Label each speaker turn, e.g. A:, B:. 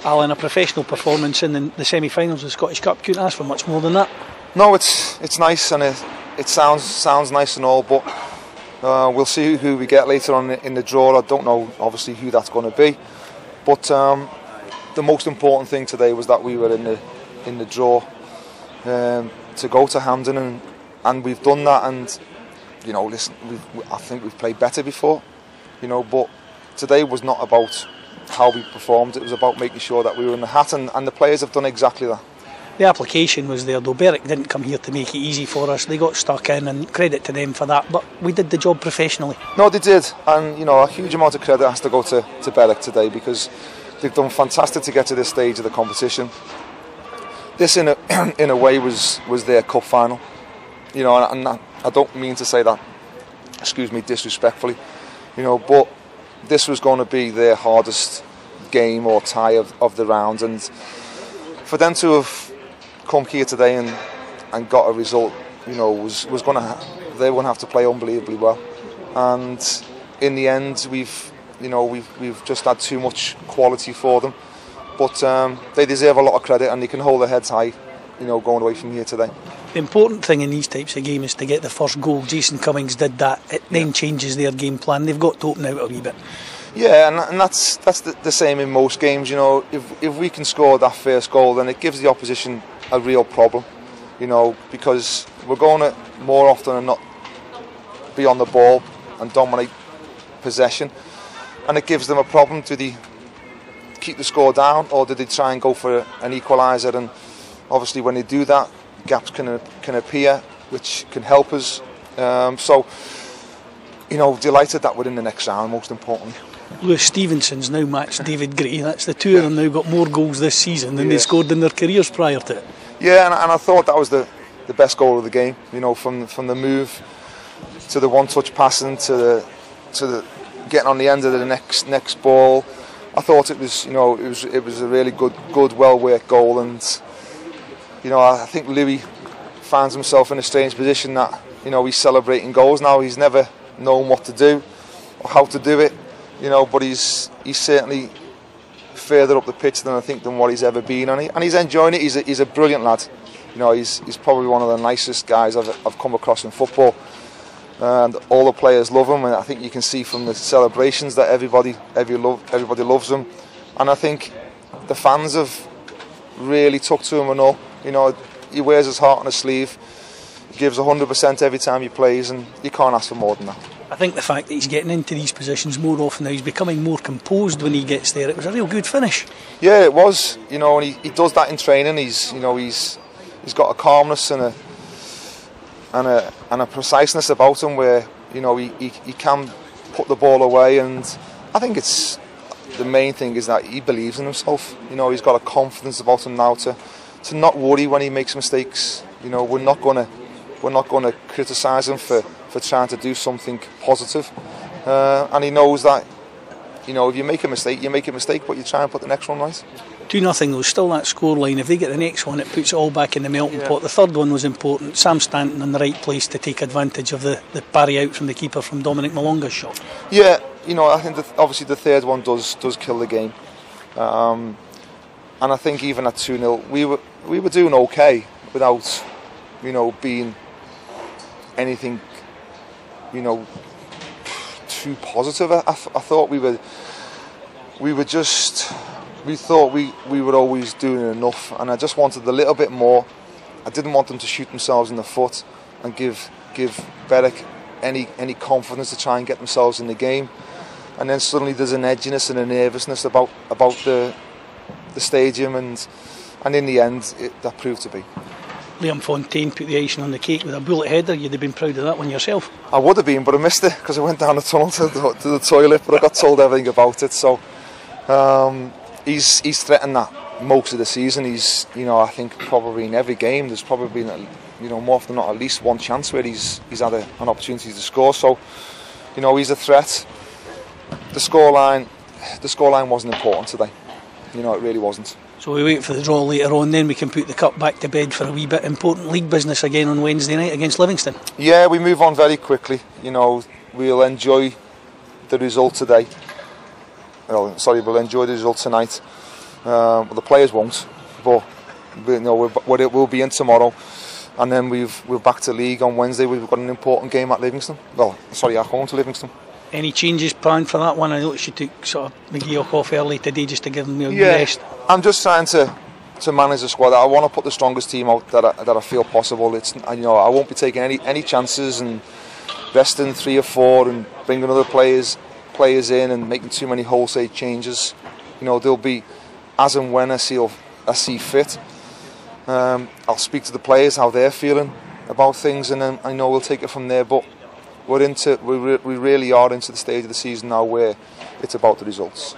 A: Alan, a professional performance in the semi-finals of the Scottish Cup, couldn't ask for much more than that.
B: No, it's nice, and it sounds nice and all, but we'll see who we get later on in the draw. I don't know, obviously, who that's going to be, but the most important thing today was that we were in the draw to go to Hampden, and we've done that. And you know, listen, I think we've played better before, you know, but today was not about how we performed. It was about making sure that we were in the hat, and the players have done exactly that.
A: The application was there, though. Berwick didn't come here to make it easy for us. They got stuck in, and credit to them for that, but we did the job professionally.
B: No, they did, and you know, a huge amount of credit has to go to Berwick today, because they've done fantastic to get to this stage of the competition. This in a way was their cup final, you know, and I don't mean to say that, excuse me, disrespectfully, you know, but this was going to be their hardest game or tie of the round, and for them to have come here today and got a result, you know, they were going to have to play unbelievably well, and in the end we've just had too much quality for them, but they deserve a lot of credit, and they can hold their heads high, you know, going away from here today.
A: The important thing in these types of games is to get the first goal. Jason Cummings did that. It then changes their game plan. They've got to open out a wee bit.
B: Yeah, and that's the same in most games, you know. If we can score that first goal, then it gives the opposition a real problem, you know, because we're going to more often than not be on the ball and dominate possession, and it gives them a problem. Do they keep the score down, or do they try and go for an equaliser? And obviously when they do that, gaps can appear, which can help us. So, you know, delighted that we're in the next round, most importantly.
A: Lewis Stevenson's now matched David Gray. That's the two of them now got more goals this season than they scored in their careers prior to it. Yeah,
B: and I thought that was the best goal of the game. You know, from the move to the one-touch passing to the getting on the end of the next ball. I thought it was, you know, it was a really good, well-worked goal, and you know, I think Louis finds himself in a strange position that, you know, he's celebrating goals now. He's never known what to do or how to do it, you know, but he's certainly further up the pitch than I think than what he's ever been, and he's enjoying it. He's a brilliant lad, you know. He's probably one of the nicest guys I've come across in football, and all the players love him, and I think you can see from the celebrations that everybody loves him, and I think the fans have really took to him and all. You know, he wears his heart on his sleeve, he gives 100% every time he plays, and you can't ask for more than that.
A: I think the fact that he's getting into these positions more often now, he's becoming more composed when he gets there. It was a real good finish. Yeah, it was. You know, and he does that in training. He's got a calmness and a preciseness about him where, you know, he can put the ball away, and I think it's the main thing is that he believes in himself. You know, he's got a confidence about him now to not worry when he makes mistakes. You know, we're not going to criticise him for trying to do something positive, and he knows that, you know, if you make a mistake, but you try and put the next one right. 2-0 though, still that scoreline. If they get the next one, it puts it all back in the melting pot. The third one was important. Sam Stanton in the right place to take advantage of the parry out from the keeper from Dominic Malonga's shot. Yeah,
B: you know, I think obviously the third one does kill the game, and I think even at 2-0 we were doing okay without, you know, being anything, you know, too positive. I thought we thought we were always doing enough, and I just wanted a little bit more. I didn't want them to shoot themselves in the foot and give Berwick any confidence to try and get themselves in the game. And then suddenly there's an edginess and a nervousness about the stadium, and in the end that proved to be.
A: Liam Fontaine put the icing on the cake with a bullet header. You'd have been proud of that one yourself.
B: I would have been, but I missed it because I went down the tunnel to the toilet, but I got told everything about it. So he's threatened that most of the season. He's, you know, I think probably in every game there's probably been, you know, more often than not at least one chance where he's had an opportunity to score. So, you know, he's a threat. The scoreline wasn't important today. You know, it really wasn't.
A: So we wait for the draw later on, then we can put the cup back to bed for a wee bit important league business again on Wednesday night against Livingston. Yeah,
B: we move on very quickly. You know, we'll enjoy the result today. We'll enjoy the result tonight. The players won't, but we'll be in tomorrow, and then we're back to league on Wednesday. We've got an important game at Livingston. At home to Livingston.
C: Any changes planned for that one? I noticed you took sort of McGeoch off early today just to give him a rest.
B: I'm just trying to manage the squad. I want to put the strongest team out that I feel possible. I won't be taking any chances and resting 3 or 4 and bringing other players in and making too many wholesale changes. There'll be as and when I see fit. I'll speak to the players how they're feeling about things, and then I know we'll take it from there. But we really are into the stage of the season now where it's about the results.